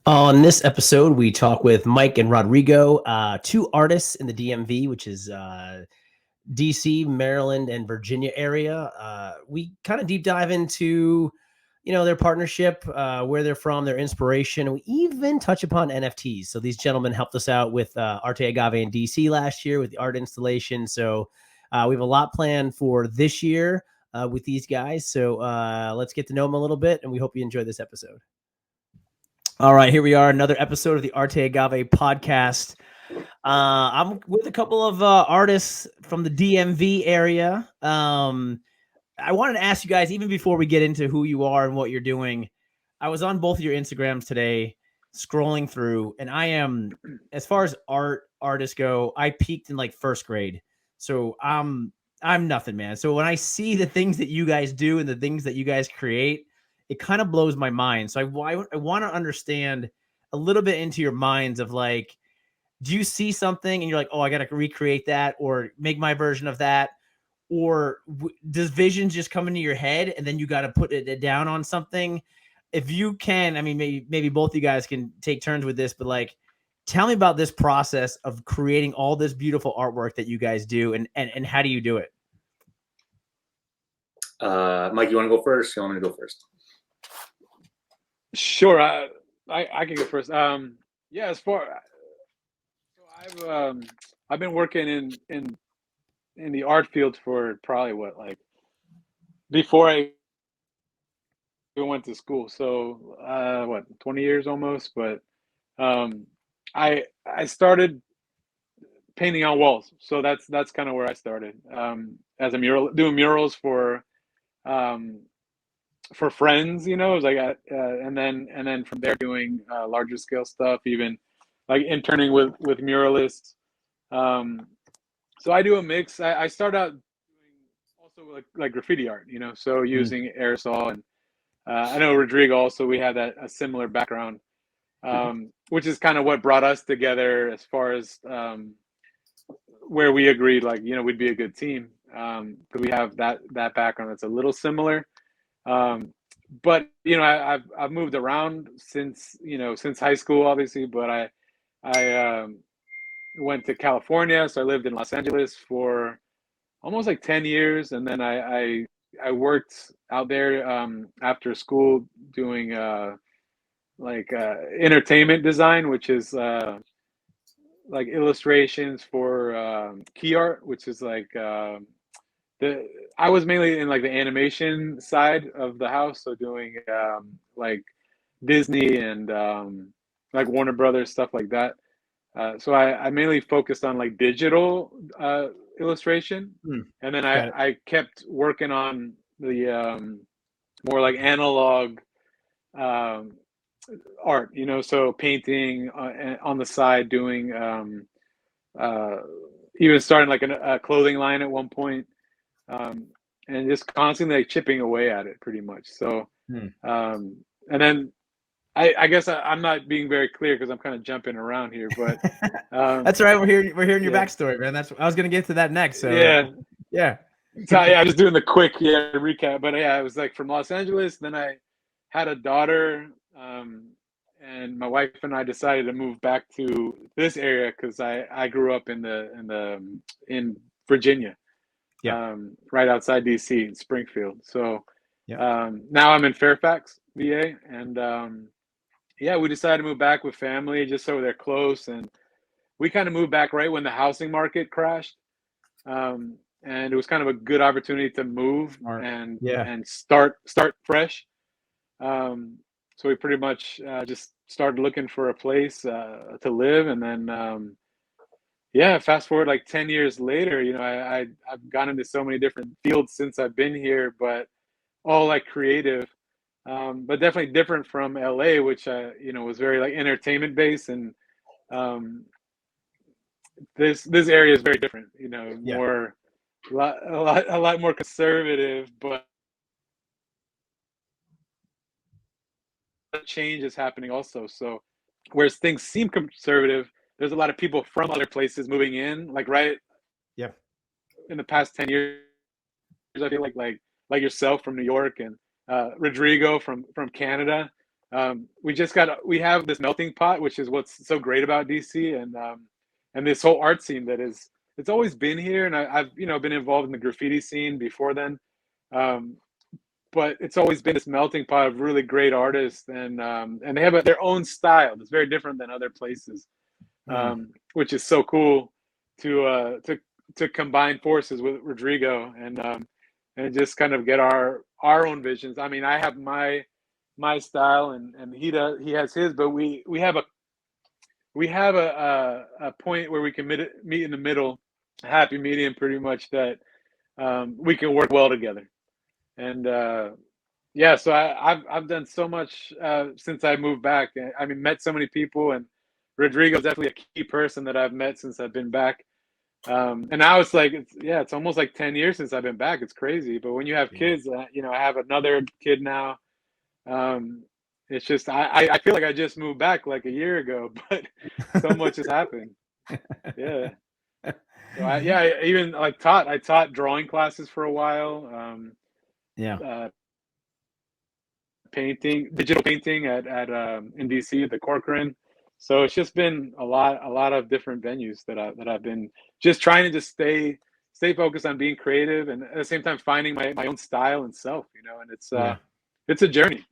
On this episode, we talk with Mike and Rodrigo, two artists in the DMV, which is DC, Maryland, and Virginia area. We kind of deep dive into, their partnership, where they're from, their inspiration, and we even touch upon NFTs. So these gentlemen helped us out with Arte Agave in DC last year with the art installation. So we have a lot planned for this year with these guys. So let's get to know them a little bit, and we hope you enjoy this episode. All right, here we are, another episode of the Arte Agave podcast. I'm with a couple of artists from the DMV area. I wanted to ask you guys, even before we get into who you are and what you're doing, I was on both of your Instagrams today, scrolling through, and I am, as far as artists go, I peaked in like first grade. So I'm nothing, man. So when I see the things that you guys do and the things that you guys create, it kind of blows my mind. So I want to understand a little bit into your minds of like, do you see something and you're like, oh, I got to recreate that or make my version of that? Or does vision just come into your head and then you got to put it down on something? If you can, I mean, maybe both of you guys can take turns with this, but like, tell me about this process of creating all this beautiful artwork that you guys do and how do you do it? Mike, you want to go first? You want me to go first? Sure, I can go first. Yeah, as far so I've been working in the art field for probably before I even went to school. So 20 years almost. But I started painting on walls. So that's kind of where I started as a doing murals for friends, it was like, and then from there doing larger scale stuff, even like interning with muralists. So I do a mix. I start out doing also like graffiti art, so using aerosol, and I know Rodrigo also, we had a similar background, which is kind of what brought us together as far as where we agreed, like, we'd be a good team, because we have that background that's a little similar. But I've moved around since high school, obviously, but I went to California, so I lived in Los Angeles for almost like 10 years, and then I worked out there after school doing entertainment design, which is like illustrations for key art, which is like I was mainly in like the animation side of the house, so doing like Disney and like Warner Brothers, stuff like that. So I mainly focused on like digital illustration, and then I kept working on the more like analog art, so painting on the side, doing even starting like a clothing line at one point. And just constantly like chipping away at it pretty much. So, and then I guess I'm not being very clear because I'm kind of jumping around here, but that's all right. We're hearing your backstory, man. I was going to get to that next. So yeah. So I'm just doing the quick recap, but yeah, I was like from Los Angeles. Then I had a daughter, and my wife and I decided to move back to this area because I grew up in Virginia. Yeah. Right outside DC in Springfield. So now I'm in Fairfax, VA, and we decided to move back with family just so they're close. And we kind of moved back right when the housing market crashed, and it was kind of a good opportunity to move and start fresh. So we pretty much just started looking for a place to live, and then fast forward like 10 years later, I've gone into so many different fields since I've been here, but all like creative, but definitely different from LA, which was very like entertainment based, and this area is very different, more a lot more conservative, but change is happening also. So whereas things seem conservative, there's a lot of people from other places moving in, like in the past 10 years. I feel like yourself from New York, and Rodrigo from Canada. we have this melting pot, which is what's so great about DC, and this whole art scene it's always been here, and I've been involved in the graffiti scene before then, but it's always been this melting pot of really great artists, and they have their own style that's very different than other places, which is so cool to combine forces with Rodrigo and just kind of get our own visions. I mean, I have my style, and he has his, but we have a point where we can meet in the middle, a happy medium, pretty much, that we can work well together. And yeah, so I've done so much since I moved back. I mean, met so many people, and Rodrigo's definitely a key person that I've met since I've been back. And now it's like, it's almost like 10 years since I've been back. It's crazy. But when you have kids, I have another kid now. It's just, I feel like I just moved back like a year ago, but so much has happened. Yeah. So I even I taught drawing classes for a while. Digital painting at in DC, the Corcoran. So it's just been a lot of different venues that I've been just trying to just stay focused on being creative, and at the same time finding my own style and self, and it's a journey.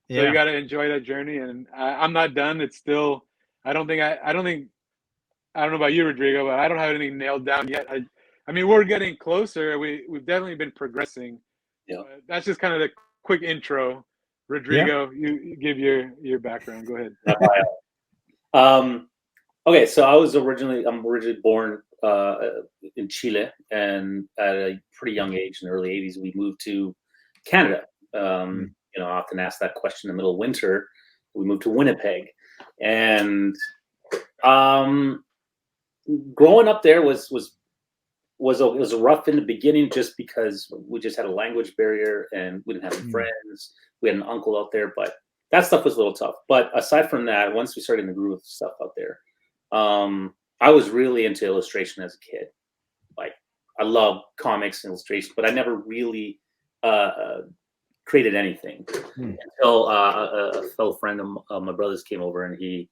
So you got to enjoy that journey, and I'm not done. It's still, I don't know about you, Rodrigo, but I don't have anything nailed down yet. I mean, we're getting closer. We've definitely been progressing. Yeah. That's just kind of the quick intro. Rodrigo, you give your background. Go ahead. Okay, so I'm originally born in Chile, and at a pretty young age, in the early '80s, we moved to Canada. I often ask that question in the middle of winter. We moved to Winnipeg, and growing up there was rough in the beginning, just because we just had a language barrier and we didn't have any friends. We had an uncle out there, but that stuff was a little tough. But aside from that, once we started in the groove of stuff out there, I was really into illustration as a kid. Like, I love comics and illustration, but I never really created anything until a fellow friend of my brother's came over, and he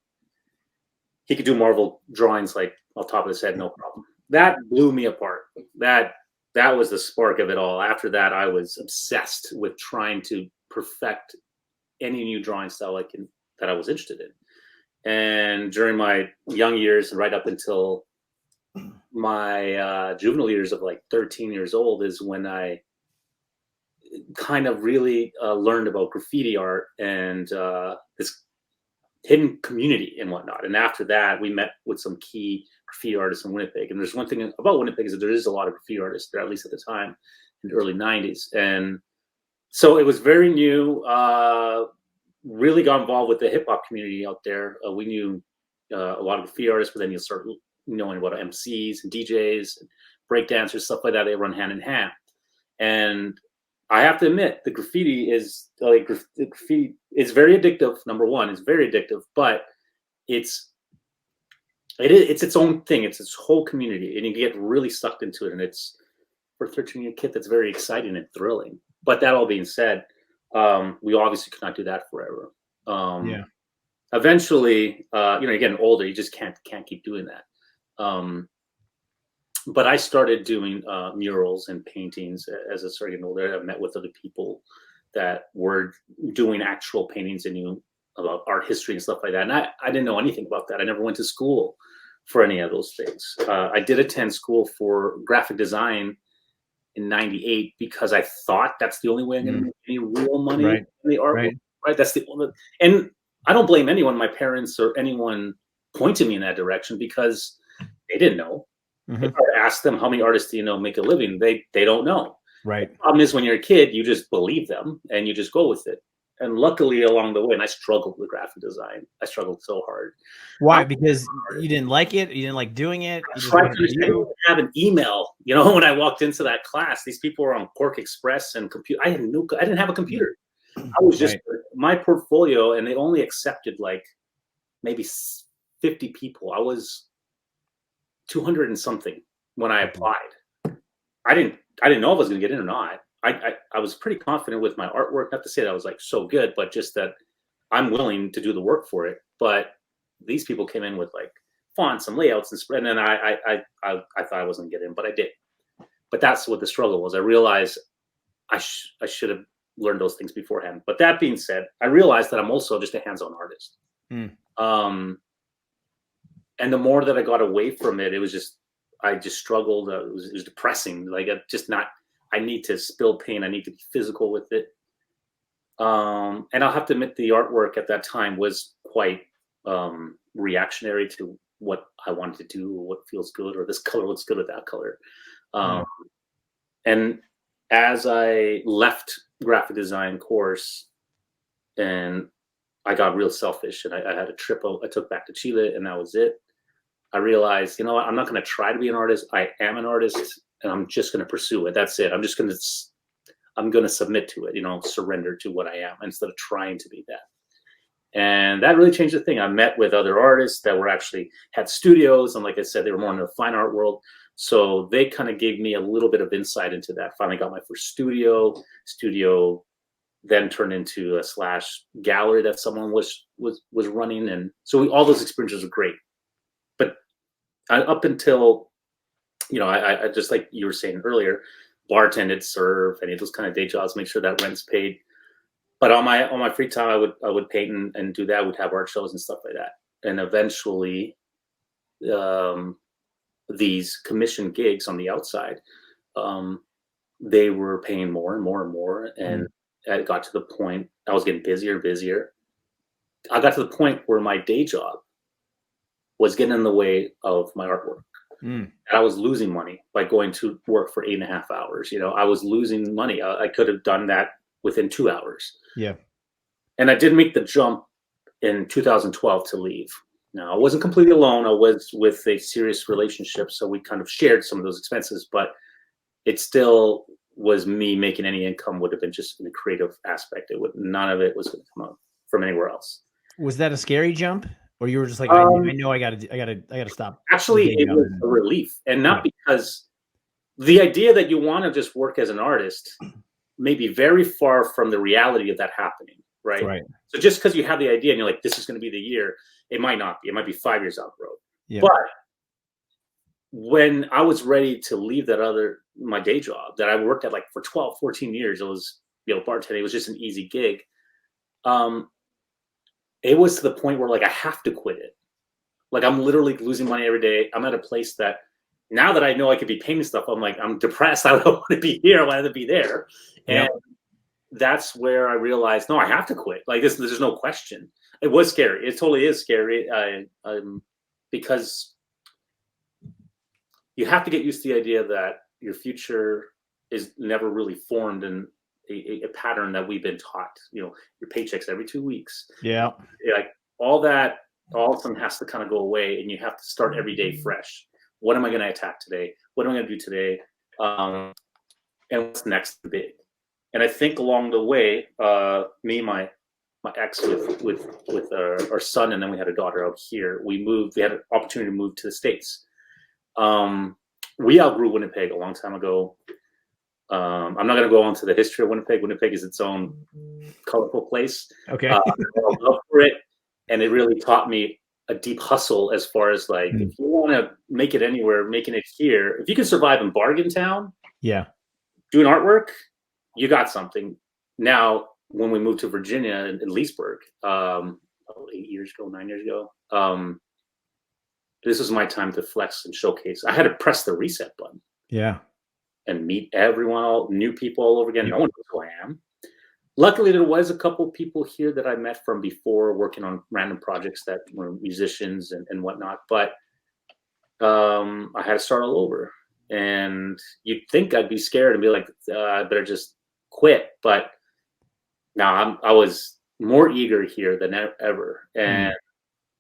could do Marvel drawings like on top of his head, no problem. That blew me apart. That was the spark of it all. After that, I was obsessed with trying to perfect any new drawing style that I was interested in. And during my young years, right up until my juvenile years of like 13 years old, is when I kind of really learned about graffiti art and this hidden community and whatnot. And after that, we met with some key graffiti artists in Winnipeg. And there's one thing about Winnipeg, is that there is a lot of graffiti artists there, at least at the time, in the early 90s. And so it was very new. Really got involved with the hip hop community out there. We knew a lot of graffiti artists, but then you start knowing about MCs and DJs and breakdancers, stuff like that. They run hand in hand. And I have to admit, the graffiti is very addictive. Number one, it's very addictive, but it's its own thing. It's its whole community, and you get really sucked into it. And it's, for a 13-year kid, that's very exciting and thrilling. But that all being said, we obviously could not do that forever. Eventually, you're getting older. You just can't keep doing that. But I started doing murals and paintings as I started getting older. I met with other people that were doing actual paintings and knew about art history and stuff like that. And I didn't know anything about that. I never went to school for any of those things. I did attend school for graphic design in '98 because I thought that's the only way I'm going to make any real money in the art world. Right? That's the only. And I don't blame anyone, my parents or anyone, pointing me in that direction, because they didn't know. If I ask them, how many artists do you know make a living? They don't know. Right. The problem is, when you're a kid, you just believe them and you just go with it. And luckily, along the way, and I struggled with graphic design. I struggled so hard. Why? Because you didn't like it? You didn't like doing it? I didn't have an email. When I walked into that class, these people were on Quark Express and computer. I didn't have a computer. I was just my portfolio, and they only accepted like maybe 50 people. I was 200 and something when I applied. I didn't know if I was going to get in or not. I was pretty confident with my artwork. Not to say that I was like so good, but just that I'm willing to do the work for it. But these people came in with like fonts and layouts and then I thought I wasn't getting in, but I did. But that's what the struggle was. I realized I should have learned those things beforehand. But that being said, I realized that I'm also just a hands-on artist. And the more that I got away from it, I just struggled. It was depressing. Like I need to spill paint. I need to be physical with it. And I'll have to admit the artwork at that time was quite reactionary to what I wanted to do, or what feels good, or this color looks good with that color. And as I left graphic design course and I got real selfish and I had a trip I took back to Chile and that was it. I realized, you know what, I'm not going to try to be an artist. I am an artist and I'm just going to pursue it. That's it. I'm going to submit to it, you know, surrender to what I am instead of trying to be that. And that really changed the thing. I met with other artists that had studios. And like I said, they were more in the fine art world. So they kind of gave me a little bit of insight into that. Finally got my first studio then turned into a / gallery that someone was running. And so all those experiences were great. But up until, you know, I just like you were saying earlier, bartended, serve, any of those kind of day jobs, make sure that rent's paid. But on my free time, I would paint and do that. I would have art shows and stuff like that. And eventually, these commission gigs on the outside, they were paying more and more and more. And it got to the point I was getting busier and busier. I got to the point where my day job was getting in the way of my artwork. And I was losing money by going to work for 8.5 hours. You know, I was losing money. I could have done that within 2 hours. Yeah. And I did make the jump in 2012 to leave. Now, I wasn't completely alone. I was with a serious relationship, so we kind of shared some of those expenses, but it still was me making any income would have been just in the creative aspect. None of it was going to come out from anywhere else. Was that a scary jump? Or you were just like, I know I gotta stop. Actually, it was a relief, and not because the idea that you want to just work as an artist may be very far from the reality of that happening, right? So just because you have the idea and you're like, this is going to be the year, it might not be. It might be 5 years out the road. Yeah. But when I was ready to leave my day job that I worked at like for 12, 14 years, it was, you know, bartending. It was just an easy gig. It was to the point where like I have to quit it. Like I'm literally losing money every day. I'm at a place that now that I know I could be painting stuff, I'm like, I'm depressed. I don't want to be here. I want to be there. And that's where I realized, no, I have to quit. Like there's no question. It was scary. It totally is scary. Because you have to get used to the idea that your future is never really formed in a pattern that we've been taught. You know, your paychecks every 2 weeks. Yeah. Like all that, all of them has to kind of go away, and you have to start every day fresh. What am I going to attack today? What am I going to do today? And what's next big? And I think along the way, me and my ex with our son, and then we had a daughter out here. We had an opportunity to move to the States. We outgrew Winnipeg a long time ago. I'm not going to go into the history of Winnipeg. Winnipeg is its own colorful place. Okay. I love for it. And it really taught me a deep hustle as far as like, if you want to make it anywhere, making it here, if you can survive in Bargain Town, doing artwork, you got something. Now, when we moved to Virginia in Leesburg, 9 years ago, this was my time to flex and showcase. I had to press the reset button. Yeah. And meet everyone, all new people all over again. No one knows who I am. Luckily, there was a couple people here that I met from before working on random projects that were musicians and whatnot. But I had to start all over. And you'd think I'd be scared and be like, I better just quit. But now I was more eager here than ever. And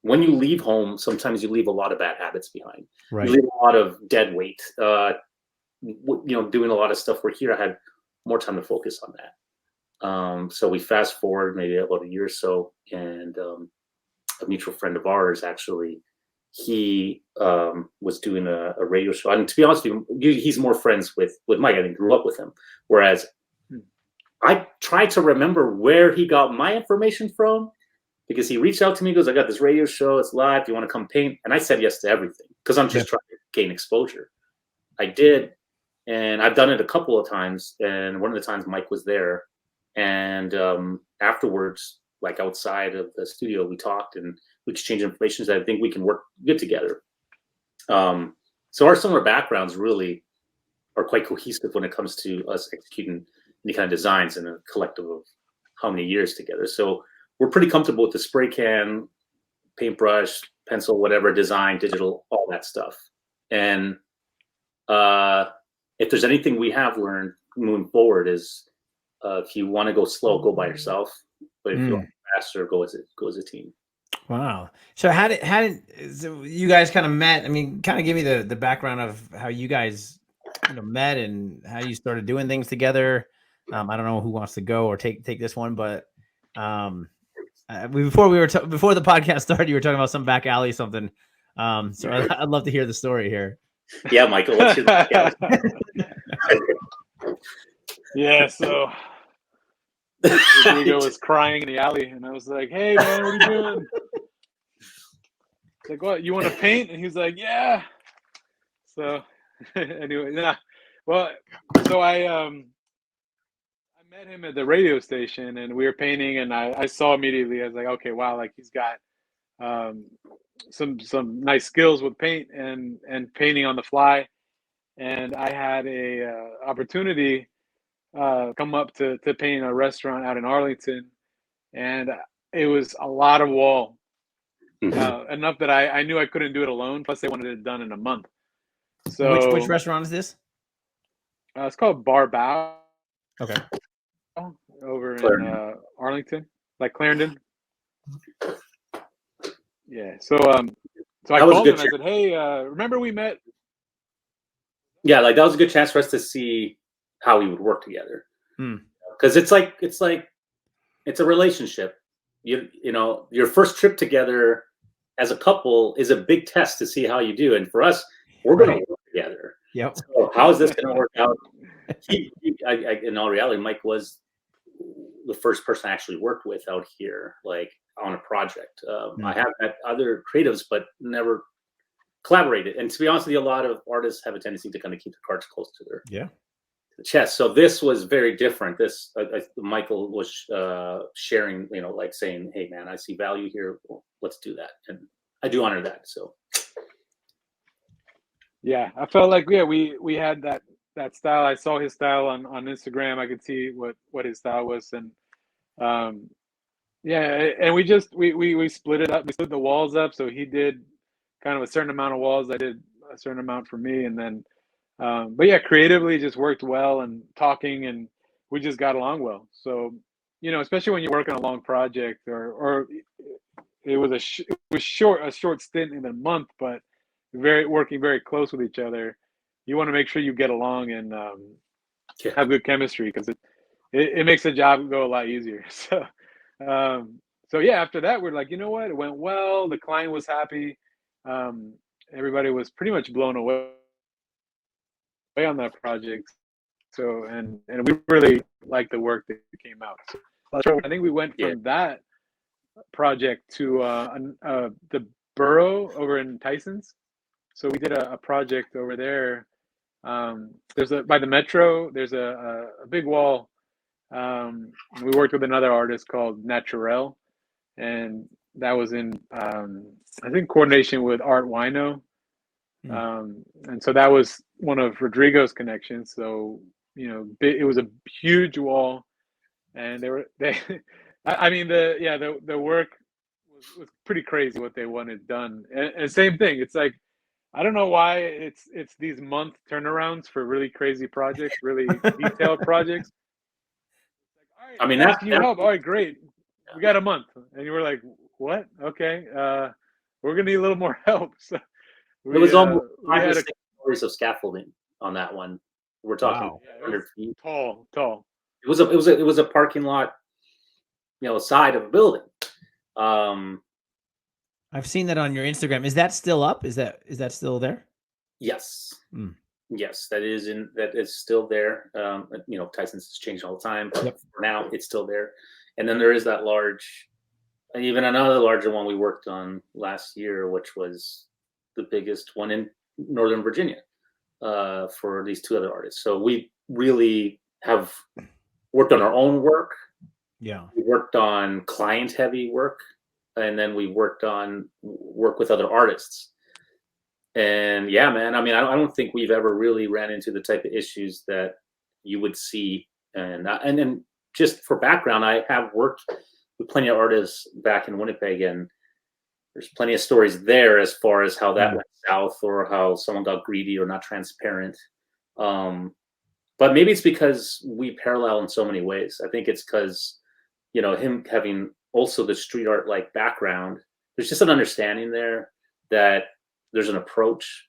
when you leave home, sometimes you leave a lot of bad habits behind. Right. You leave a lot of dead weight. Doing a lot of stuff where here I had more time to focus on that. So we fast forward maybe about a year or so, and a mutual friend of ours, actually, he was doing a radio show. And to be honest with you, he's more friends with Mike. I think grew up with him. Whereas I tried to remember where he got my information from, because he reached out to me. He goes, I got this radio show. It's live. Do you want to come paint? And I said yes to everything because I'm just trying to gain exposure. I did. And I've done it a couple of times. And one of the times Mike was there. And afterwards, like outside of the studio, we talked and we exchanged information. So I think we can work good together. So our similar backgrounds really are quite cohesive when it comes to us executing any kind of designs in a collective of how many years together. So we're pretty comfortable with the spray can, paintbrush, pencil, whatever, design, digital, all that stuff. And if there's anything we have learned moving forward is if you want to go slow, go by yourself. But if you want to go faster, go as a team. Wow. So how did so you guys kind of met? I mean, kind of give me the background of how you guys met and how you started doing things together. I don't know who wants to go or take this one, but before the podcast started, you were talking about some back alley something. So I'd love to hear the story here. Yeah, Michael, let's hear that. Yeah, so Rodrigo was crying in the alley, and I was like, "Hey, man, what are you doing?" It's like, "What? You want to paint?" And he's like, "Yeah." So anyway, yeah. Well, so I met him at the radio station, and we were painting, and I saw immediately. I was like, "Okay, wow! Like he's got some nice skills with paint and painting on the fly." And I had a opportunity come up to paint a restaurant out in Arlington, and it was a lot of wall, enough that I knew I couldn't do it alone. Plus, they wanted it done in a month. So, which restaurant is this? It's called Bar Bow. Okay. Over in Arlington, like Clarendon. Yeah. So I called him. I said, "Hey, remember we met?" Yeah, like that was a good chance for us to see how we would work together. Because it's a relationship. You know, your first trip together as a couple is a big test to see how you do. And for us, we're going to work together. Yep. So how is this going to work out? In all reality, Mike was the first person I actually worked with out here, like on a project. I have met other creatives, but never collaborated. And to be honest with you, a lot of artists have a tendency to kind of keep the cards close to their chest. So this was very different. This Michael was sharing, like saying, "Hey, man, I see value here. Well, let's do that." And I do honor that. So yeah, I felt like we had that style. I saw his style on Instagram. I could see what his style was, and and we split it up. We split the walls up. So he did kind of a certain amount of walls. I did a certain amount for me, and then but yeah, creatively just worked well, and talking, and we just got along well. So especially when you work on a long project, or it was a short stint in a month, but working very close with each other. You want to make sure you get along and have good chemistry, because it makes the job go a lot easier. So yeah, after that, we're like, you know what? It went well. The client was happy. Everybody was pretty much blown away on that project. So and we really liked the work that came out. So I think we went from that project to the borough over in Tyson's. So we did a project over there. There's by the metro. There's a big wall. We worked with another artist called Naturel, and that was in I think coordination with Art Wino. And so that was one of Rodrigo's connections. So it was a huge wall, and I mean the work was pretty crazy what they wanted done. And same thing. It's like, I don't know why it's these month turnarounds for really crazy projects, really detailed projects. All right, I mean, can you help? All right, great. We got a month, and you were like, "What? Okay, we're gonna need a little more help." So it was almost 5 or 6 stories of scaffolding on that one. We're talking 100 feet tall. It was a parking lot, side of a building. I've seen that on your Instagram. Is that still up? Is that still there? Yes. Yes, that is still there. Tyson's is changing all the time, but for now it's still there. And then there is that large even another larger one we worked on last year, which was the biggest one in Northern Virginia, for these two other artists. So we really have worked on our own work. Yeah. We worked on client heavy work, and then we worked on work with other artists. And yeah, man, I mean, I don't think we've ever really ran into the type of issues that you would see. And then just for background, I have worked with plenty of artists back in Winnipeg, and there's plenty of stories there as far as how that went south, or how someone got greedy or not transparent. But maybe it's because we parallel in so many ways. I think it's because, him having also the street art like background, there's just an understanding there that there's an approach.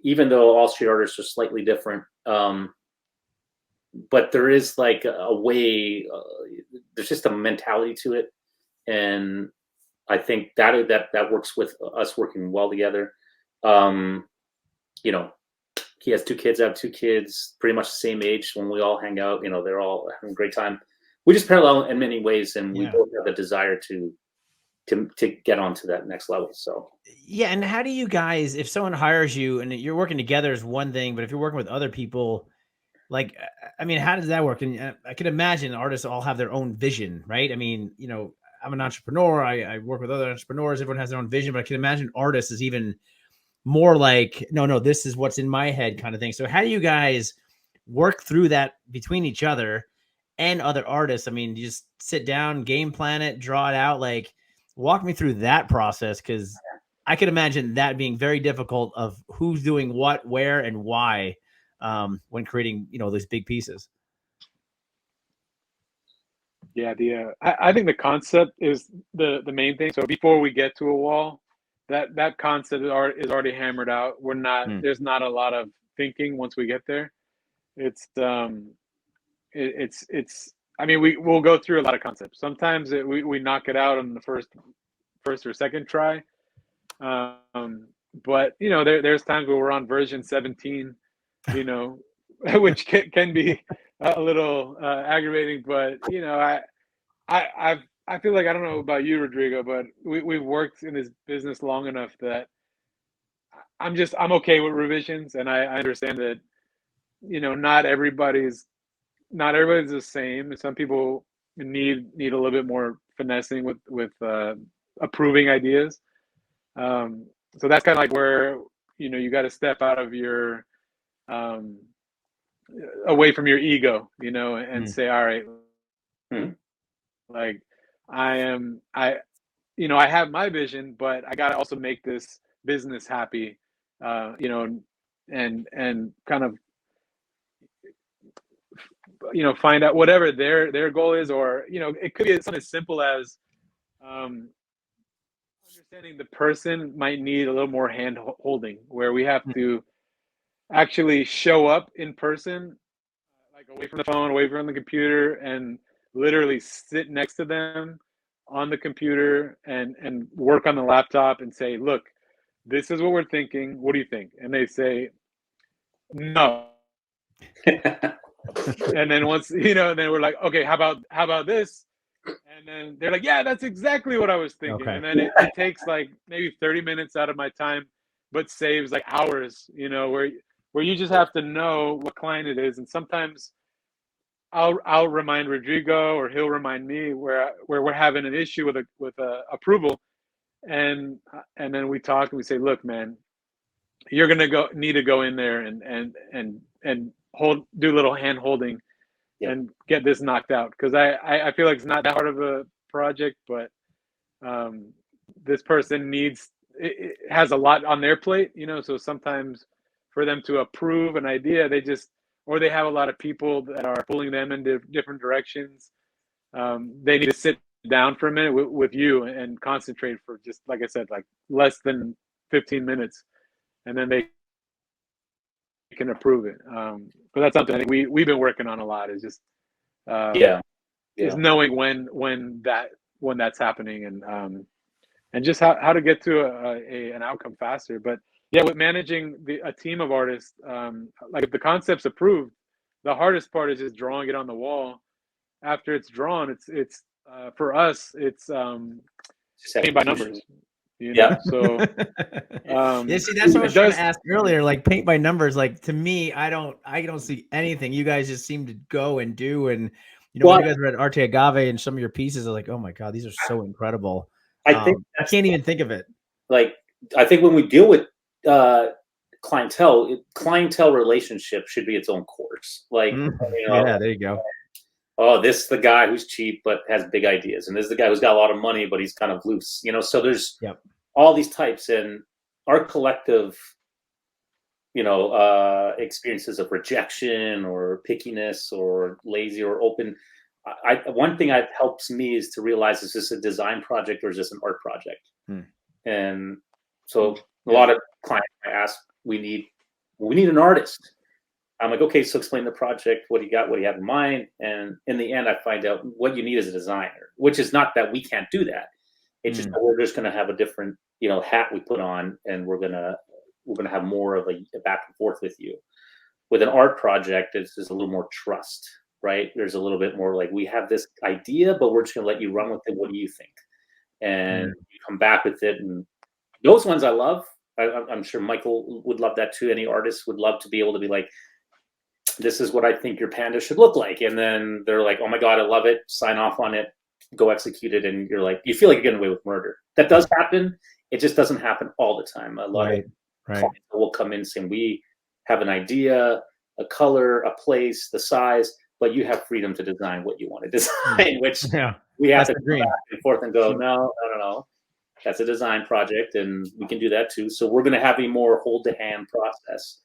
Even though all street artists are slightly different, but there is like a way, there's just a mentality to it. And I think that works with us working well together. He has two kids, I have two kids, pretty much the same age. When we all hang out, they're all having a great time. We just parallel in many ways, and we both have the desire to get on to that next level. So yeah. And how do you guys, if someone hires you and you're working together is one thing, but if you're working with other people, like, I mean, how does that work? And I can imagine artists all have their own vision, right? I mean, I'm an entrepreneur. I work with other entrepreneurs. Everyone has their own vision, but I can imagine artists is even more like, no, this is what's in my head kind of thing. So how do you guys work through that between each other and other artists? I mean, you just sit down, game plan it, draw it out, like walk me through that process. Cause I could imagine that being very difficult of who's doing what, where, and why, when creating, those big pieces. Yeah, I think the concept is the main thing. So before we get to a wall, that concept is already hammered out. There's not a lot of thinking once we get there. It's I mean, we'll go through a lot of concepts. Sometimes we knock it out on the first or second try. But there's times where we're on version 17, which can be a little aggravating. But I feel like, I don't know about you, Rodrigo, but we've worked in this business long enough that I'm okay with revisions, and I understand that not everybody's the same. Some people need a little bit more finessing with approving ideas. So that's kind of like where you got to step out of your away from your ego, and say, all right, like I have my vision, but I got to also make this business happy, and kind of find out whatever their goal is, or it could be something as simple as understanding the person might need a little more hand holding, where we have to actually show up in person, like away from the phone, away from the computer, and literally sit next to them on the computer and work on the laptop and say, look, this is what we're thinking. What do you think? And they say, no. And then once, and then we're like, okay, how about this? And then they're like, yeah, that's exactly what I was thinking. Okay. And then it takes like maybe 30 minutes out of my time, but saves like hours, where you just have to know what client it is. And sometimes I'll remind Rodrigo, or he'll remind me where we're having an issue with a approval. And then we talk and we say, look, man, you're going to need to go in there and do a little hand holding and get this knocked out. Because I feel like it's not that hard of a project, but this person it has a lot on their plate, so sometimes for them to approve an idea, they have a lot of people that are pulling them in different directions. They need to sit down for a minute with you and concentrate for, just like I said, like less than 15 minutes, and then they can approve it. But that's something I think we've been working on a lot, is just is knowing when that's happening, and just how to get to an outcome faster. But yeah, with managing a team of artists, like if the concept's approved, the hardest part is just drawing it on the wall. After it's drawn, it's for us, it's Just paint by execution. numbers. You Yeah. know, so Yeah, see, that's what I was it trying does. to ask earlier. Like paint by numbers. Like to me, I don't see anything. You guys just seem to go and do. And you know, when Well, you guys were at Arte Agave and some of your pieces are like, oh my god, these are so incredible. I think I that's can't even think of it. like, I think when we deal with clientele relationship should be its own course. Like, Mm, you know, yeah, there you go. oh, this is the guy who's cheap but has big ideas, and this is the guy who's got a lot of money but he's kind of loose. You know, so there's Yep. all these types, and our collective, experiences of rejection or pickiness or lazy or open. One thing that helps me is to realize, is this a design project or is this an art project? Hmm. And so a lot of clients I ask, we need an artist. I'm like, okay, so explain the project. What do you got? What do you have in mind? And in the end, I find out what you need as a designer, which is not that we can't do that. It's just that we're just going to have a different, hat we put on, and we're going to have more of a back and forth with you. With an art project, it's just a little more trust, right? There's a little bit more like, we have this idea, but we're just going to let you run with it. What do you think? And you come back with it. And those ones I love. I'm sure Michael would love that too. Any artist would love to be able to be like, this is what I think your panda should look like. And then they're like, oh my God, I love it. Sign off on it, go execute it. And you're like, you feel like you're getting away with murder. That does happen. It just doesn't happen all the time. A lot of clients will come in saying, we have an idea, a color, a place, the size, but you have freedom to design what you want to design, which we have to go back and forth and go, no. That's a design project, and we can do that too. So we're going to have a more hold-to-hand process.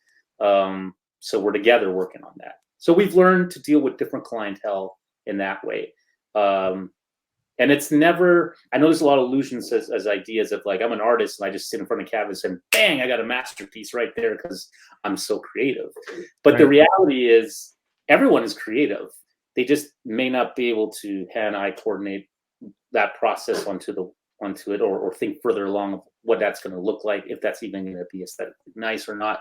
So we're together working on that. So we've learned to deal with different clientele in that way. And it's never, I know there's a lot of illusions as ideas of like, I'm an artist and I just sit in front of canvas and bang, I got a masterpiece right there because I'm so creative. But the reality is everyone is creative. They just may not be able to hand-eye coordinate that process onto it, or think further along of what that's going to look like, if that's even going to be aesthetically nice or not.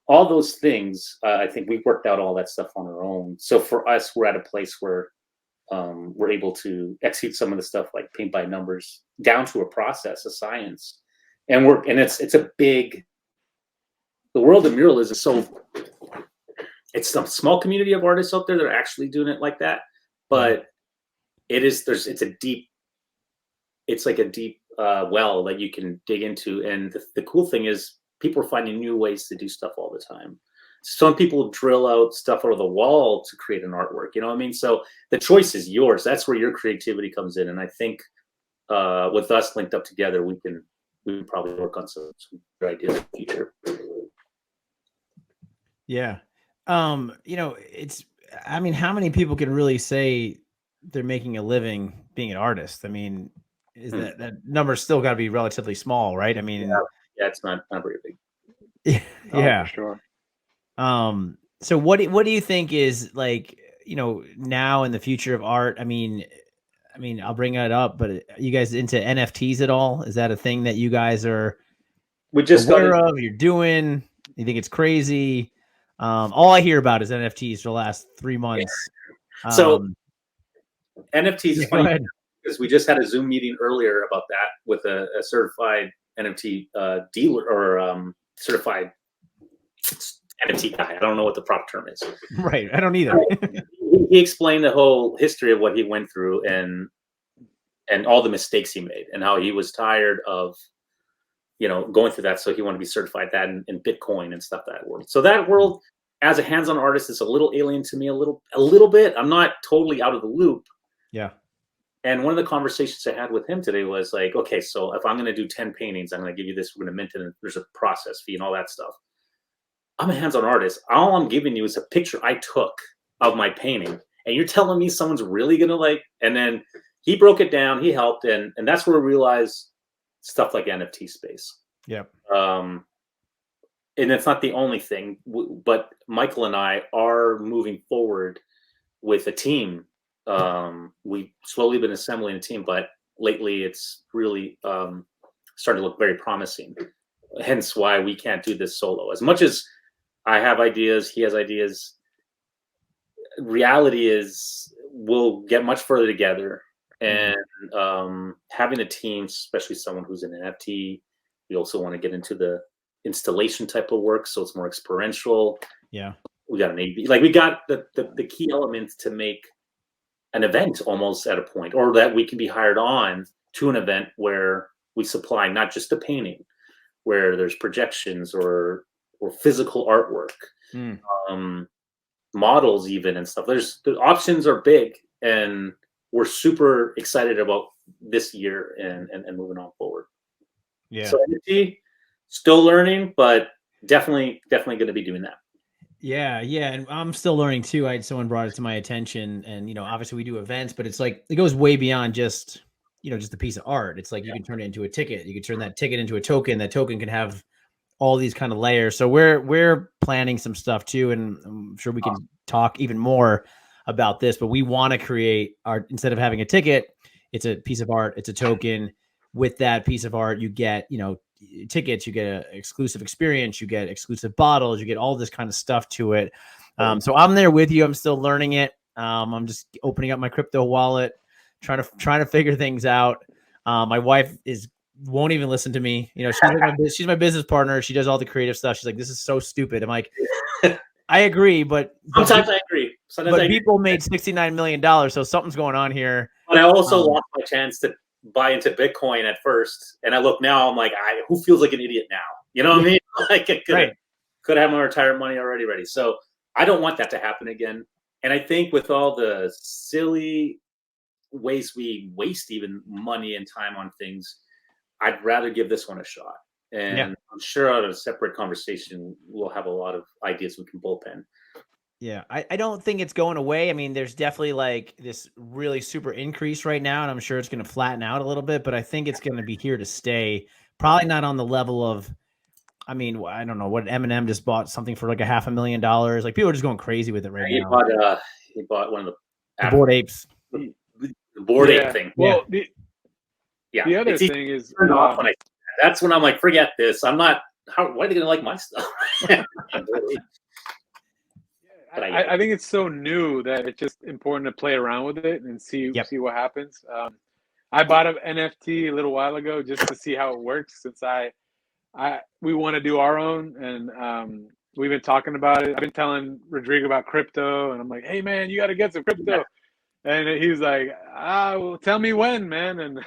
All those things, I think we've worked out all that stuff on our own. So for us, we're at a place where we're able to execute some of the stuff like paint by numbers down to a process, a science, and it's a big. The world of muralism is so. It's a small community of artists out there that are actually doing it like that, but it's a deep. It's like a deep well that you can dig into, and the cool thing is people are finding new ways to do stuff all the time. Some people drill out stuff out of the wall to create an artwork. You know what I mean? So the choice is yours. That's where your creativity comes in, and I think with us linked up together, we can probably work on some good ideas in the future. Yeah, it's. I mean, how many people can really say they're making a living being an artist? I mean, is that number's still got to be relatively small, right? I mean, yeah, it's not very big. Yeah, for sure. So what do you think is like, now in the future of art? I mean, I'll bring it up, but are you guys into NFTs at all? Is that a thing that you guys are aware of? You're doing? You think it's crazy? All I hear about is NFTs for the last 3 months. So NFTs is funny because we just had a Zoom meeting earlier about that with a certified NFT dealer or certified NFT guy. I don't know what the proper term is. Right. I don't either. He explained the whole history of what he went through and all the mistakes he made and how he was tired of, going through that. So he wanted to be certified that in Bitcoin and stuff, that world. So that world, as a hands-on artist, is a little alien to me, a little bit. I'm not totally out of the loop. Yeah. And one of the conversations I had with him today was like, okay, so if I'm going to do 10 paintings, I'm going to give you this, we're going to mint it, and there's a process fee and all that stuff. I'm a hands-on artist. All I'm giving you is a picture I took of my painting. And you're telling me someone's really going to and then he broke it down, he helped. And that's where I realized stuff like NFT space. Yep. And it's not the only thing, but Michael and I are moving forward with a team. We've slowly been assembling a team, but lately it's really starting to look very promising. Hence why we can't do this solo. As much as I have ideas, he has ideas. Reality is we'll get much further together. And having a team, especially someone who's an NFT, we also want to get into the installation type of work, so it's more experiential. Yeah. We got an AV, like we got the key elements to make an event almost at a point, or that we can be hired on to an event where we supply not just the painting, where there's projections or physical artwork, models even and stuff. The options are big, and we're super excited about this year and moving on forward. Yeah. So NFT, still learning, but definitely going to be doing that. Yeah, yeah, and I'm still learning too. Someone brought it to my attention, and obviously we do events, but it's like it goes way beyond just just a piece of art. It's like you can turn it into a ticket. You can turn that ticket into a token. That token can have all these kind of layers. So we're planning some stuff too, and I'm sure we can talk even more about this. But we want to create art instead of having a ticket. It's a piece of art. It's a token. With that piece of art, you get tickets, you get an exclusive experience, you get exclusive bottles, you get all this kind of stuff to it. So I'm there with you. I'm still learning it. I'm just opening up my crypto wallet, trying to figure things out. My wife won't even listen to me. She's my business partner. She does all the creative stuff. She's like, this is so stupid. I'm like, I agree, but sometimes I agree. People made $69 million, so something's going on here. But I also lost my chance to buy into Bitcoin at first, and I look now, I'm like, who feels like an idiot now? You know what I mean? Like, it could have my retirement money already ready. So I don't want that to happen again. And I think with all the silly ways we waste even money and time on things, I'd rather give this one a shot. And I'm sure out of a separate conversation, we'll have a lot of ideas we can bullpen. Yeah, I don't think it's going away. I mean, there's definitely like this really super increase right now, and I'm sure it's going to flatten out a little bit, but I think it's going to be here to stay. Probably not on the level of, I mean, I don't know what Eminem just bought something for like $500,000. Like people are just going crazy with it right now. He bought one of the Bored Apes. The Bored Ape thing. Well, the other thing is that's when I'm like, forget this. I'm not. Why are they going to like my stuff? I think it's so new that it's just important to play around with it and see what happens. I bought an NFT a little while ago just to see how it works, since we want to do our own, and we've been talking about it. I've been telling Rodrigo about crypto, and I'm like, hey man, you got to get some crypto. And he's like, well, tell me when, man. And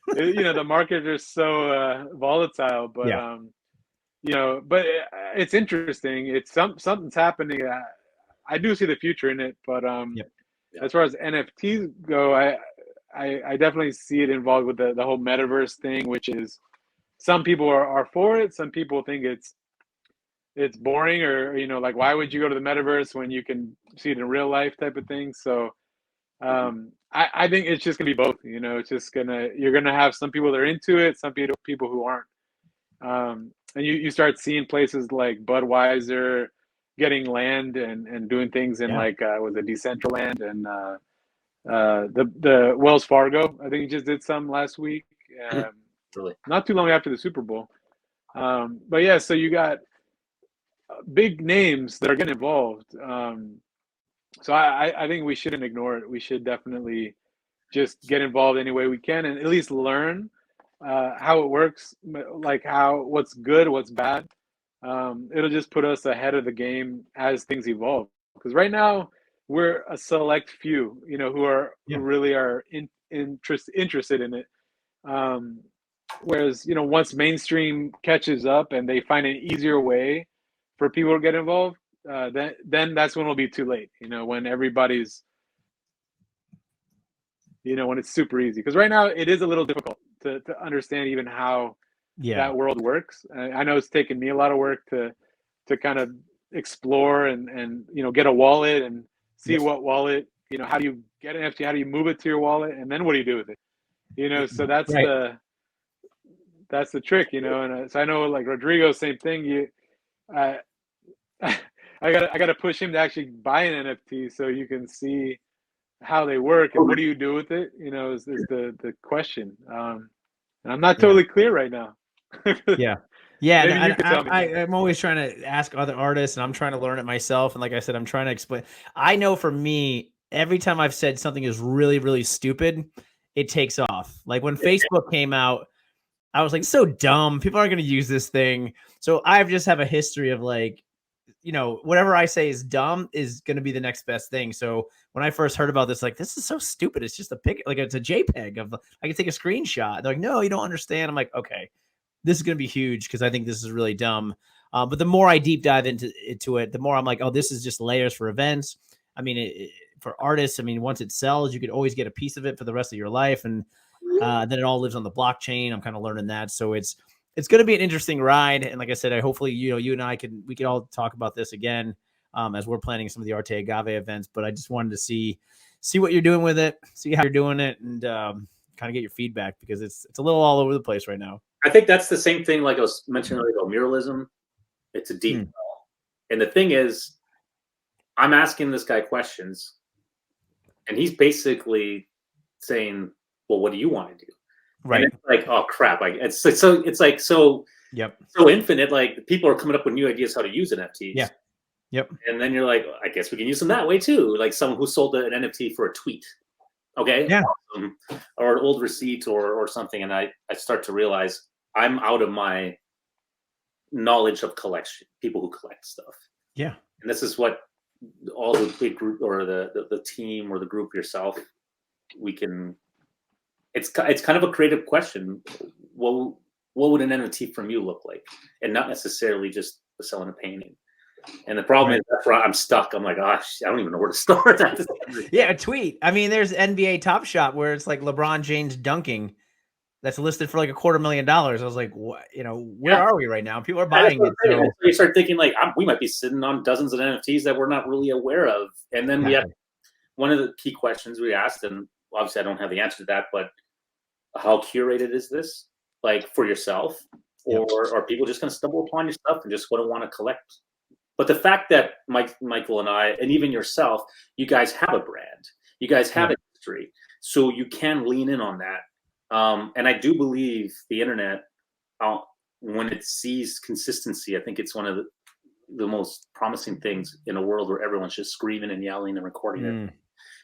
the markets are so volatile, but but it's interesting. It's something's happening. I do see the future in it, but as far as NFTs go, I definitely see it involved with the whole metaverse thing, which is some people are for it. Some people think it's boring, or like, why would you go to the metaverse when you can see it in real life type of thing. So I think it's just gonna be both. It's just you're gonna have some people that are into it, some people who aren't. And you start seeing places like Budweiser getting land and doing things in was it Decentraland, and the Wells Fargo, I think he just did some last week, really not too long after the Super Bowl. But yeah, so you got big names that are getting involved. So I think we shouldn't ignore it. We should definitely just get involved any way we can, and at least learn how it works, like what's good, what's bad. It'll just put us ahead of the game as things evolve. Because right now we're a select few, who really are interested in it. Whereas once mainstream catches up and they find an easier way for people to get involved, then that's when it'll be too late. When everybody's, when it's super easy. Because right now it is a little difficult to understand even how that world works. I know it's taken me a lot of work to kind of explore and get a wallet and see what wallet, how do you get an NFT, how do you move it to your wallet, and then what do you do with it? So that's the trick, and so I know, like Rodrigo, same thing. I gotta push him to actually buy an NFT so you can see how they work and what do you do with it, is the question. And I'm not totally clear right now. I'm always trying to ask other artists, and I'm trying to learn it myself. And like I said, I'm trying to explain. I know for me, every time I've said something is really, really stupid, it takes off. Like when Facebook came out, I was like, so dumb. People aren't going to use this thing. So I just have a history of like, whatever I say is dumb is going to be the next best thing. So when I first heard about this, like, this is so stupid. It's just a pic, like it's a JPEG of, I can take a screenshot. They're like, no, you don't understand. I'm like, okay, this is going to be huge because I think this is really dumb. But the more I deep dive into it, the more I'm like, oh, this is just layers for events. I mean, for artists, I mean, once it sells, you could always get a piece of it for the rest of your life. And then it all lives on the blockchain. I'm kind of learning that. So it's going to be an interesting ride. And like I said, hopefully, you and I we could all talk about this again as we're planning some of the Arte Agave events. But I just wanted to see what you're doing with it, see how you're doing it, and kind of get your feedback because it's a little all over the place right now. I think that's the same thing like I was mentioning earlier about muralism. It's a deep well. And the thing is, I'm asking this guy questions, and he's basically saying, well, what do you want to do? Right. And it's like, oh crap. It's like so infinite. Like people are coming up with new ideas how to use NFTs. Yeah. Yep. And then you're like, I guess we can use them that way too. Like someone who sold an NFT for a tweet. Okay. Yeah. Or an old receipt or something. And I start to realize I'm out of my knowledge of collection, people who collect stuff. Yeah. And this is what all the big group or the team or the group yourself, we can, it's kind of a creative question. What would an NFT from you look like? And not necessarily just selling a painting. And the problem is that's where I'm stuck. I'm like, gosh, I don't even know where to start. Yeah, a tweet. I mean, there's NBA Top Shot where it's like LeBron James dunking. That's listed for like $250,000. I was like, what? Where are we right now? People are buying it. So you start thinking like, we might be sitting on dozens of NFTs that we're not really aware of. And then we have one of the key questions we asked, and obviously I don't have the answer to that, but how curated is this? Like for yourself, or are people just going to stumble upon your stuff and just want to collect? But the fact that Michael and I, and even yourself, you guys have a brand, you guys have a history, so you can lean in on that. And I do believe the internet, when it sees consistency, I think it's one of the most promising things in a world where everyone's just screaming and yelling and recording it.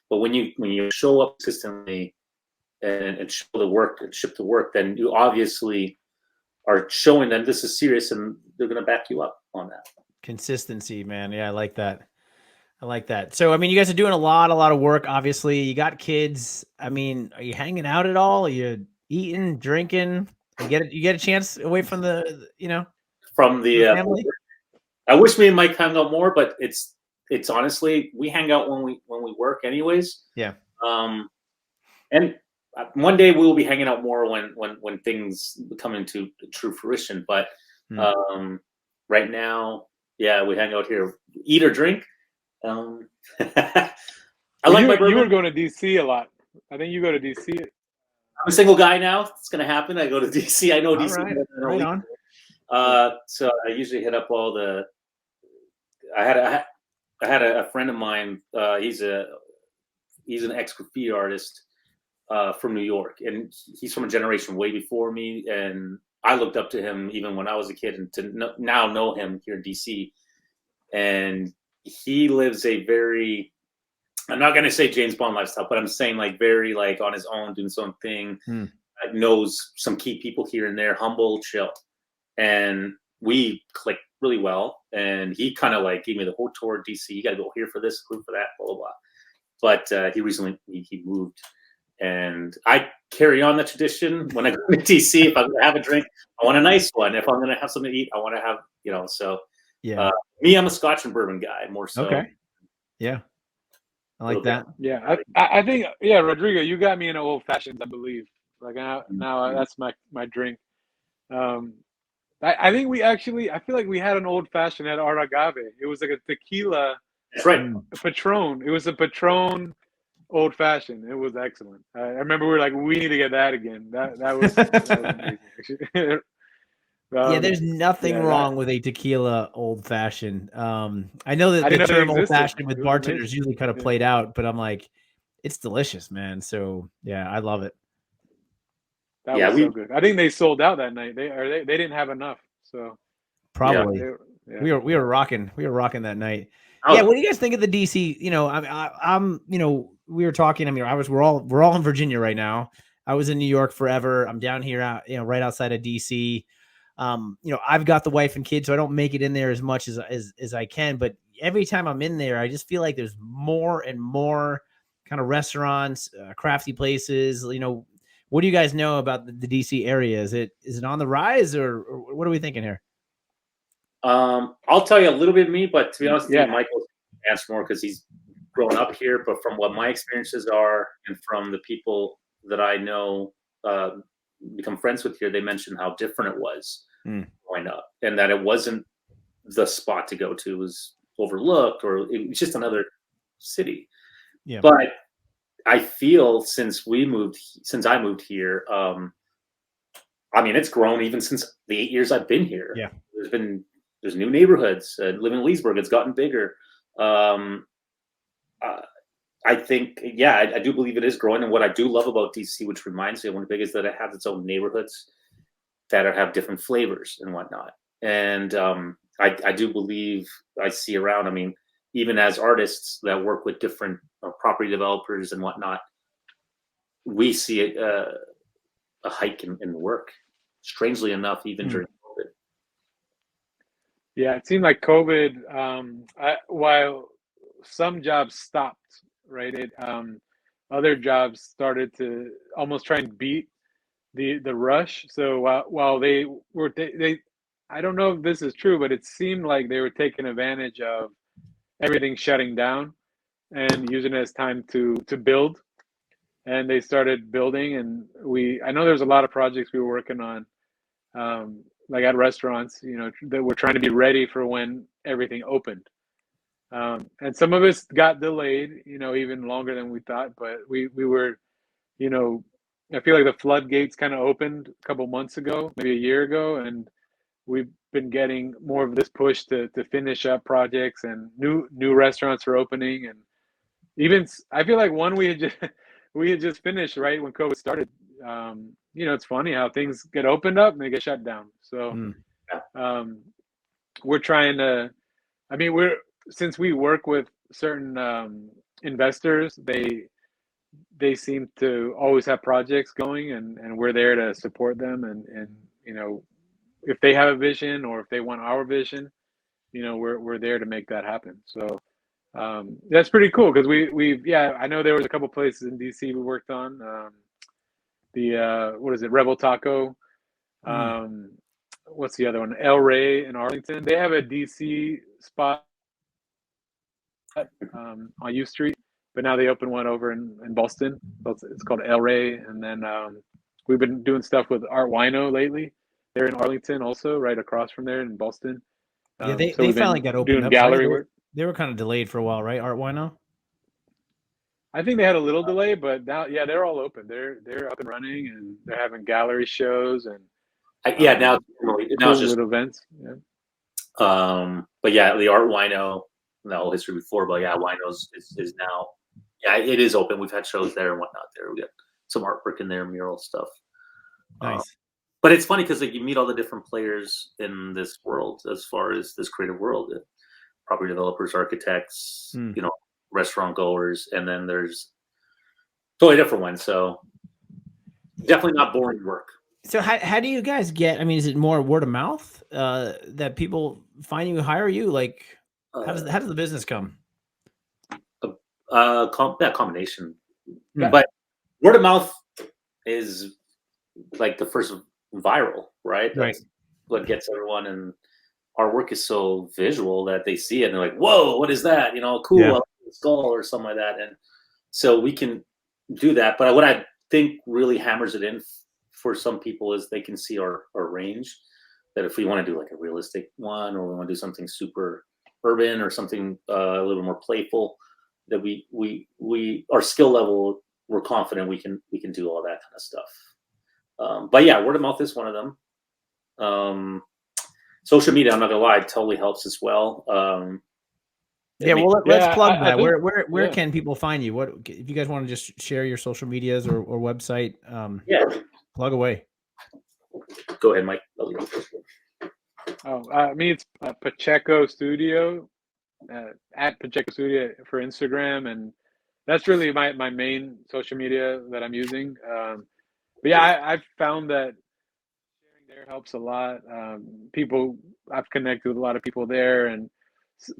But when you show up consistently and show the work and ship the work, then you obviously are showing them this is serious and they're going to back you up on that. Consistency, man. Yeah, I like that. So, I mean, you guys are doing a lot of work. Obviously, you got kids. I mean, are you hanging out at all? Are you eating, drinking? You get a chance away from the family? I wish me and Mike hung out more, but it's honestly, we hang out when we work anyways. Yeah. And one day we will be hanging out more when things come into true fruition. But right now, yeah, we hang out here, eat or drink. I like my bourbon. You were going to DC a lot. I think you go to DC. I'm a single guy now. It's going to happen. I go to DC. I know DC. Right on. So I usually hit up all the. I had a friend of mine. He's an ex-graffiti artist from New York, and he's from a generation way before me. And I looked up to him even when I was a kid, and to now know him here in DC. And he lives a very, I'm not going to say James Bond lifestyle, but I'm saying like very like on his own, doing his own thing, knows some key people here and there, humble, chill. And we clicked really well. And he kind of like gave me the whole tour of DC. You got to go here for this, group for that, blah, blah, blah. But he recently, he moved. And I carry on the tradition when I go to DC. If I'm going to have a drink, I want a nice one. If I'm going to have something to eat, I want to have, so. Yeah. Me, I'm a Scotch and bourbon guy more so. Okay. Yeah. I like that. Yeah. I think, Rodrigo, you got me in old fashions, I believe. Like now that's my drink. I think I feel like we had an old fashioned at Arte Agave. It was like a tequila. That's right. A Patron. It was a Patron old fashioned. It was excellent. I remember we were like, we need to get that again. That was amazing. Yeah, there's nothing wrong with a tequila old fashioned. I know that the term old fashioned with bartenders usually kind of played out, but I'm like, it's delicious, man. So yeah, I love it. That was so good. I think they sold out that night. They didn't have enough. So probably we were rocking that night. Yeah, what do you guys think of the DC? I'm we were talking. I mean, we're all in Virginia right now. I was in New York forever. I'm down here out, right outside of DC. I've got the wife and kids, so I don't make it in there as much as I can. But every time I'm in there, I just feel like there's more and more kind of restaurants, crafty places. What do you guys know about the DC area? Is it on the rise, or what are we thinking here? I'll tell you a little bit of me, but to be honest with Yeah. you, Michael answer more because he's grown up here. But from what my experiences are, and from the people that I know become friends with here, they mentioned how different it was growing up, and that it wasn't the spot to go to. It was overlooked, or it was just another city. Yeah. But I feel since I moved here, I mean, it's grown even since the 8 years I've been here. Yeah. There's new neighborhoods. Living in Leesburg, it's gotten bigger. I think, I do believe it is growing. And what I do love about DC, which reminds me of Winnipeg, is that it has its own neighborhoods that have different flavors and whatnot. And I do believe I see around. I mean, even as artists that work with different property developers and whatnot, we see a hike in the work. Strangely enough, even during COVID. Yeah, it seemed like COVID, while some jobs stopped, right? Other jobs started to almost try and beat the rush. So while they were, I don't know if this is true, but it seemed like they were taking advantage of everything shutting down and using it as time to build. And they started building, and I know there's a lot of projects we were working on, like at restaurants, that we're trying to be ready for when everything opened. And some of us got delayed, even longer than we thought, but we were, I feel like the floodgates kind of opened a couple months ago, maybe a year ago, and we've been getting more of this push to finish up projects, and new restaurants are opening. And even, I feel like one we had just finished right when COVID started. It's funny how things get opened up and they get shut down. So we're trying to, I mean, since we work with certain investors, they seem to always have projects going, and we're there to support them. And if they have a vision, or if they want our vision, we're there to make that happen. So that's pretty cool, because I know there was a couple places in DC we worked on. What is it, Rebel Taco? What's the other one? El Rey in Arlington. They have a DC spot on U Street, but now they opened one over in Boston. So it's called El Rey. And then we've been doing stuff with Art Wino lately. They're in Arlington also, right across from there in Boston. They finally got opened doing up. Gallery right? work. They were kind of delayed for a while, right? Art Wino? I think they had a little delay, but now, they're all open. They're up and running, and they're having gallery shows and now it's just events. Yeah. But the Art Wino, no history before, but Wino's is now, it is open. We've had shows there and whatnot there. We got some artwork in there, mural stuff. Nice. But it's funny because you meet all the different players in this world, as far as this creative world, property developers, architects, restaurant goers, and then there's totally different ones. So definitely not boring work. So how do you guys get? I mean, is it more word of mouth that people find you, hire you? Like, how does the business come? That combination, but word of mouth is like the first viral, right? That's what gets everyone, and our work is so visual that they see it and they're like, "Whoa, what is that?" Cool, skull or something like that. And so we can do that. But what I think really hammers it in for some people is they can see our range. That if we want to do like a realistic one, or we want to do something super urban, or something a little more playful, that we our skill level, we're confident we can do all that kind of stuff. But word of mouth is one of them. Social media, I'm not gonna lie, totally helps as well. Let's plug that. Where can people find you? What if you guys want to just share your social medias or website? Plug away. Go ahead, Mike. It's Pacheco Studio, at Pacheco Studio for Instagram, and that's really my main social media that I'm using. But yeah, I've found that sharing there helps a lot. People, I've connected with a lot of people there, and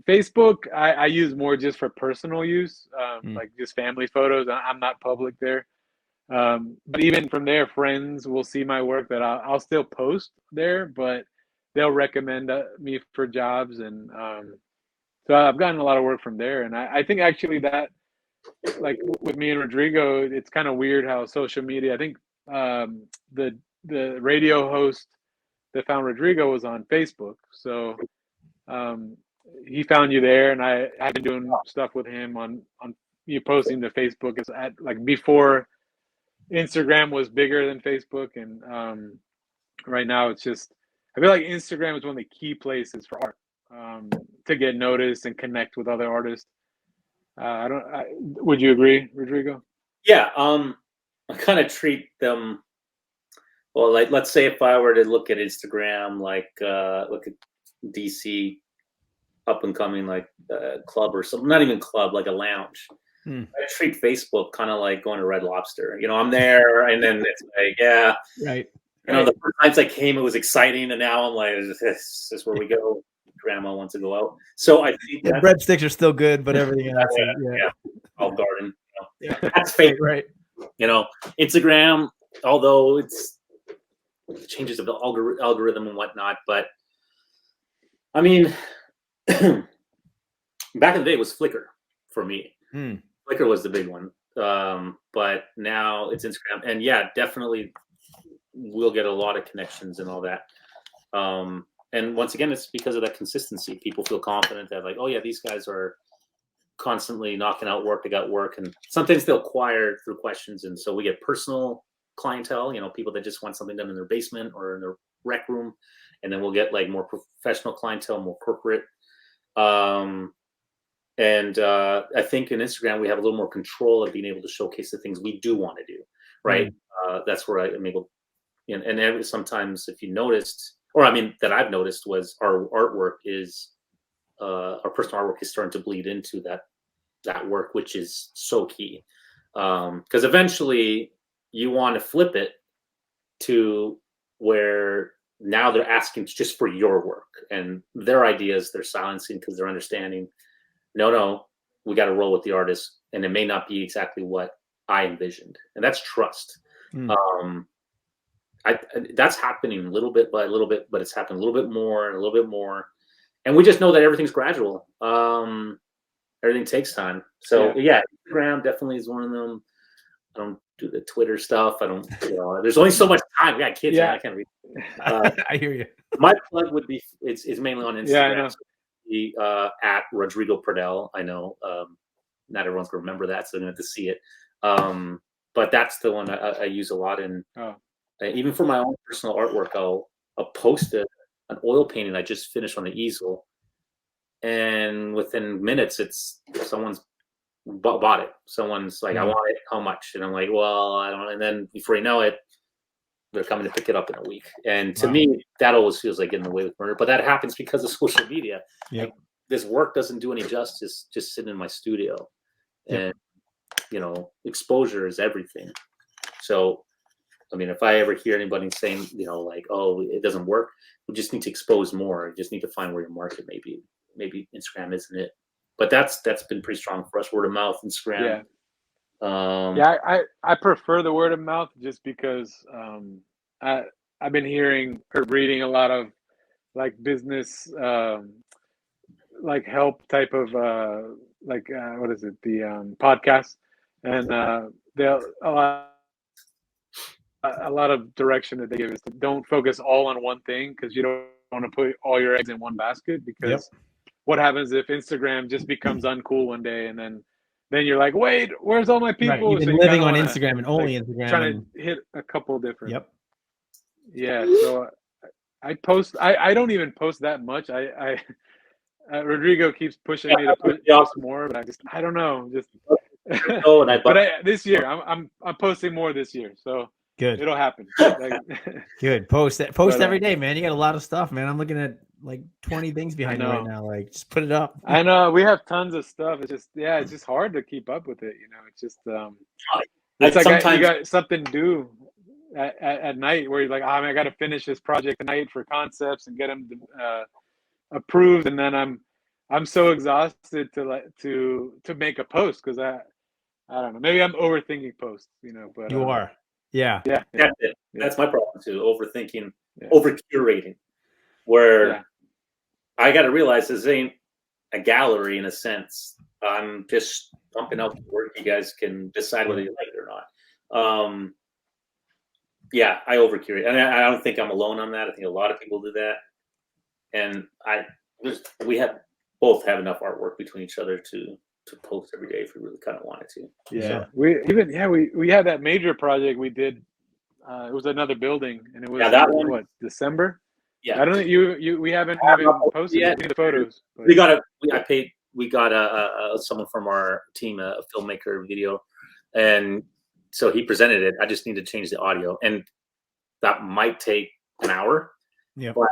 Facebook I use more just for personal use, like just family photos. I'm not public there. But even from there, friends will see my work that I'll still post there, but they'll recommend me for jobs, and so I've gotten a lot of work from there. And I think actually that, like with me and Rodrigo, it's kind of weird how social media. I think the radio host that found Rodrigo was on Facebook, so um, he found you there, and I've been doing stuff with him on you posting to Facebook is at like before Instagram was bigger than Facebook, and right now it's just I feel like Instagram is one of the key places for art, to get noticed and connect with other artists. Would you agree, Rodrigo? Yeah, I kind of treat them well. Like, let's say if I were to look at Instagram, like look at DC up and coming, like club or something, not even club, like a lounge. I treat Facebook kind of like going to Red Lobster. You know, I'm there, and then it's like, yeah, right. You know, the first times I came, it was exciting, and now I'm like, this is where we go. Grandma wants to go out, so I think breadsticks are still good, but everything else, all garden. You know. Yeah, that's fake, right? You know, Instagram, although it's changes of the algorithm and whatnot, but I mean, back in the day, it was Flickr for me. Flickr was the big one, but now it's Instagram, and yeah, definitely we'll get a lot of connections and all that. And once again, it's because of that consistency. People feel confident that, like, oh yeah, these guys are constantly knocking out work. They got work, and sometimes they'll acquire through questions, and so we get personal clientele. You know, people that just want something done in their basement or in their rec room, and then we'll get like more professional clientele, more corporate. And I think in Instagram we have a little more control of being able to showcase the things we do want to do, right? That's where I'm able, and sometimes if you noticed, or I mean that I've noticed, was our artwork is our personal artwork is starting to bleed into that work, which is so key, because eventually you want to flip it to where now they're asking just for your work and their ideas. They're silencing because they're understanding, no, we got to roll with the artist, and it may not be exactly what I envisioned, and that's trust. That's happening little bit by little bit, but it's happening a little bit more and a little bit more, and we just know that everything's gradual. Everything takes time. So yeah, Instagram definitely is one of them. I don't do the Twitter stuff. I don't. There's only so much time. We got kids. Yeah, I can't read. I hear you. My plug would be it's mainly on Instagram. Yeah, I know. So at Rodrigo Pradel. I know not everyone's gonna remember that, so they're gonna have to see it. But that's the one I use a lot in. Even for my own personal artwork, I'll post an oil painting I just finished on the easel, and within minutes, it's someone's bought it. Someone's like, I want it. How much? And I'm like, well, I don't. And then before you know it, they're coming to pick it up in a week. And to me, that always feels like getting away with murder. But that happens because of social media. Yep. Like, this work doesn't do any justice just sitting in my studio. And exposure is everything. So, I mean, if I ever hear anybody saying, like, oh, it doesn't work, we just need to expose more. You just need to find where your market may be. Maybe Instagram isn't it. But that's been pretty strong for us. Word of mouth, Instagram. I prefer the word of mouth just because I've been hearing or reading a lot of like business like help type of what is it, the podcast, and a lot of direction that they give is to don't focus all on one thing, because you don't want to put all your eggs in one basket, because what happens if Instagram just becomes uncool one day, and then you're like, wait, where's all my people? Right. You've been living on Instagram and only Instagram. Trying to hit a couple different. Yeah. So I post. I don't even post that much. Rodrigo keeps pushing me to post more, but I don't know. Just. But this year, I'm posting more this year. So. Good. It'll happen. Good. Post every day, man. You got a lot of stuff, man. I'm looking at like 20 things behind you know. right now. Like, just put it up. I know we have tons of stuff. It's just it's just hard to keep up with it. You know, it's just it's like sometimes you got something due at night where you're like, oh, man, I got to finish this project tonight for concepts and get them approved, and then I'm so exhausted to make a post because I don't know, maybe I'm overthinking posts, you know, but You are. Yeah. yeah, that's it. That's my problem too. Overthinking, yeah. over curating. Where Yeah. I got to realize this ain't a gallery in a sense. I'm just pumping out the work. You guys can decide whether you like it or not. Yeah, I over curate, and I don't think I'm alone on that. I think a lot of people do that, and we both have enough artwork between each other to post every day if we really kind of wanted to. Yeah, we had that major project we did. It was another building, and it was that one. What, December? Yeah, I don't think we haven't even posted yet. The photos. But. We got someone from our team, a filmmaker video, and so he presented it. I just need to change the audio, and that might take an hour. Yeah, but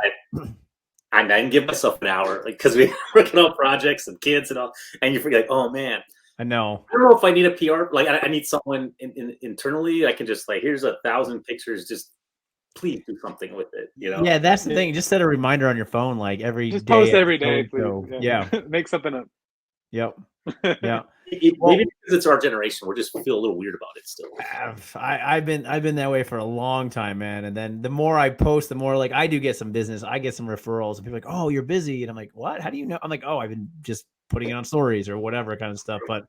I didn't give myself an hour, like, because we're working on projects and kids and all, and you forget, like, oh man, I know. I don't know if I need a PR. Like, I need someone internally. I can just, like, here's 1,000 pictures. Just please do something with it. You know? Yeah, that's the thing. Just set a reminder on your phone, like every just day. Post every day, please. So, yeah. Make something up. Yep. Yeah. Maybe because it's our generation, we're just feel a little weird about it still. I've been that way for a long time, man. And then the more I post, the more, like, I do get some business. I get some referrals, and people are like, oh, you're busy. And I'm like, what? How do you know? I'm like, oh, I've been just putting it on stories or whatever kind of stuff. But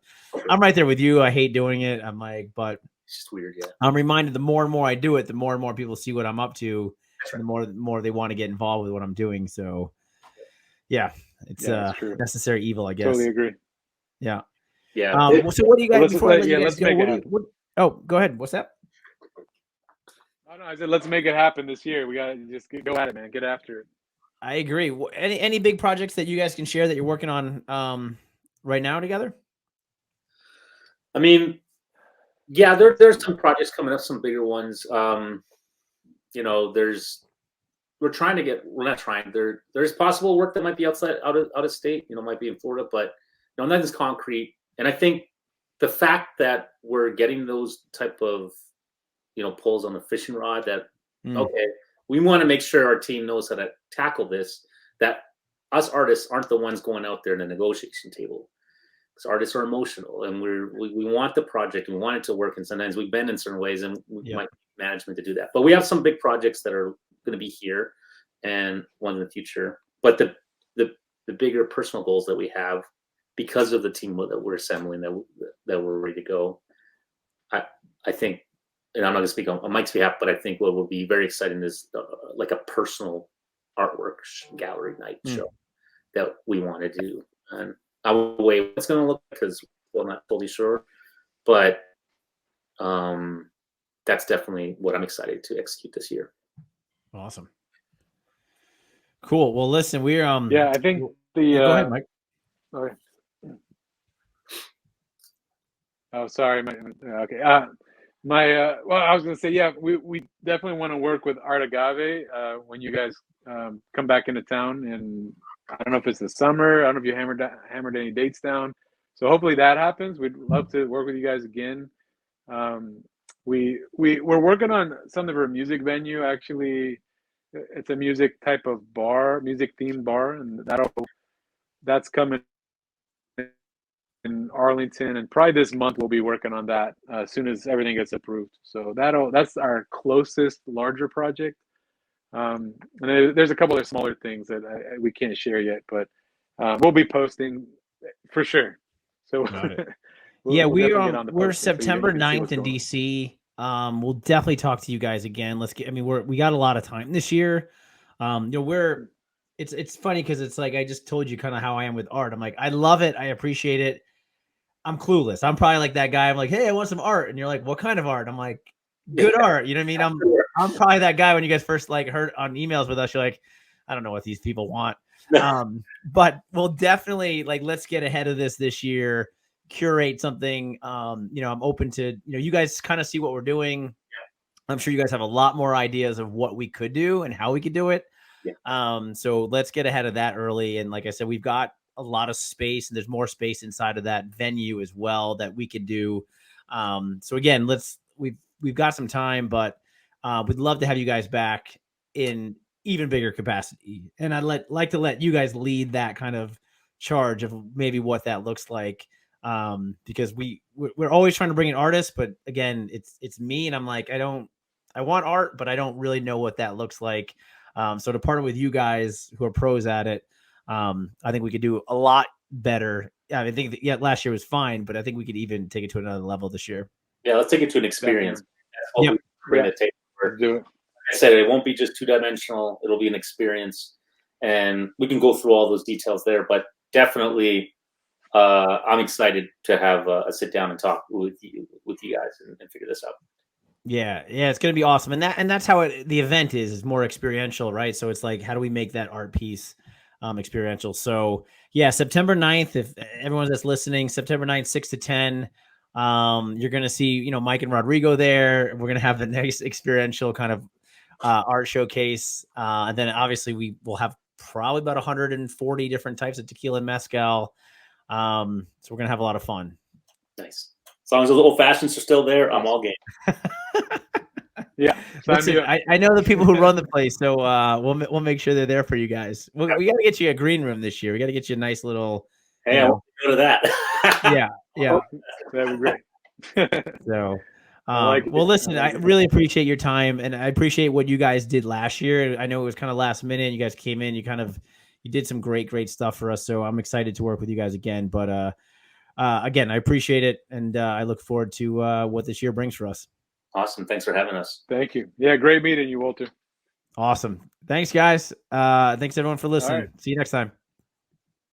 I'm right there with you. I hate doing it. I'm like, but it's just weird. Yeah. I'm reminded the more and more I do it, the more and more people see what I'm up to. Right. The more they want to get involved with what I'm doing. So yeah, it's necessary evil, I guess. Totally agree. Yeah. Yeah. So what do you guys? Let's make it happen. Oh, go ahead. What's that? Oh no, I said let's make it happen this year. We gotta just go at it, man. Get after it. I agree. Any big projects that you guys can share that you're working on right now together? I mean, yeah, there's some projects coming up, some bigger ones. You know, we're not trying. There's possible work that might be out of state. You know, might be in Florida, but nothing's concrete. And I think the fact that we're getting those type of, pulls on the fishing rod, that okay, we want to make sure our team knows how to tackle this. That us artists aren't the ones going out there in the negotiation table. Because artists are emotional, and we want the project, and we want it to work. And sometimes we bend in certain ways, and we might need management to do that. But we have some big projects that are going to be here, and one in the future. But the bigger personal goals that we have, because of the team that we're assembling, that we're ready to go, I think, and I'm not going to speak on Mike's behalf, but I think what will be very exciting is like a personal artwork gallery night show that we want to do. And I will wait what it's going to look like, because we're not totally sure, but that's definitely what I'm excited to execute this year. Awesome. Cool. Well, listen, we're I think go ahead, Mike. Sorry. Oh, sorry. Okay. Well, I was going to say, we definitely want to work with Arte Agave when you guys come back into town, and I don't know if it's the summer. I don't know if you hammered any dates down. So hopefully that happens. We'd love to work with you guys again. We're working on something for a music venue. Actually, it's a music type of bar, music themed bar, and that's coming in Arlington, and probably this month we'll be working on that as soon as everything gets approved. So that's our closest larger project. And there's a couple of smaller things that we can't share yet, but we'll be posting for sure. So we're September 9th in DC. We'll definitely talk to you guys again. We got a lot of time this year. It's funny because it's like, I just told you kind of how I am with art. I'm like, I love it. I appreciate it. I'm clueless. I'm probably like that guy. I'm like, hey, I want some art. And you're like, what kind of art? I'm like, good art. You know what I mean? I'm probably that guy when you guys first heard on emails with us. You're like, I don't know what these people want. But we'll definitely let's get ahead of this year, curate something. I'm open to, you guys kind of see what we're doing. I'm sure you guys have a lot more ideas of what we could do and how we could do it. So let's get ahead of that early. And like I said, we've got a lot of space, and there's more space inside of that venue as well that we could do. So again, we've got some time, but we'd love to have you guys back in even bigger capacity. And I'd like to let you guys lead that kind of charge of maybe what that looks like. Because we're always trying to bring in artists, but again, it's me, and I'm like, I want art, but I don't really know what that looks like. So to partner with you guys who are pros at it, I think we could do a lot better. I think that, last year was fine, but I think we could even take it to another level this year. Yeah, let's take it to an experience. That's what we bring to the table. Do it. Like I said, it won't be just 2-dimensional. It'll be an experience, and we can go through all those details there. But definitely, I'm excited to have a sit down and talk with you guys and figure this out. Yeah, it's gonna be awesome, and that's how the event is more experiential, right? So it's like, how do we make that art piece experiential? So yeah, September 9th, if everyone that's listening, September 9th, 6 to 10, you're gonna see Mike and Rodrigo there. We're gonna have the nice experiential kind of art showcase, and then obviously we will have probably about 140 different types of tequila and mezcal. So we're gonna have a lot of fun. Nice. As long as the old fashions are still there, I'm all game. Yeah, listen, I know the people who run the place, so we'll make sure they're there for you guys. We got to get you a green room this year. We got to get you a nice little. Hey, I want to go to that. Yeah, that'd be great. So, well, listen, I really appreciate your time, and I appreciate what you guys did last year. I know it was kind of last minute. You guys came in, you did some great stuff for us. So I'm excited to work with you guys again. But again, I appreciate it, and I look forward to what this year brings for us. Awesome. Thanks for having us. Thank you. Yeah, great meeting you, Walter. Awesome. Thanks, guys. Thanks, everyone, for listening. See you next time.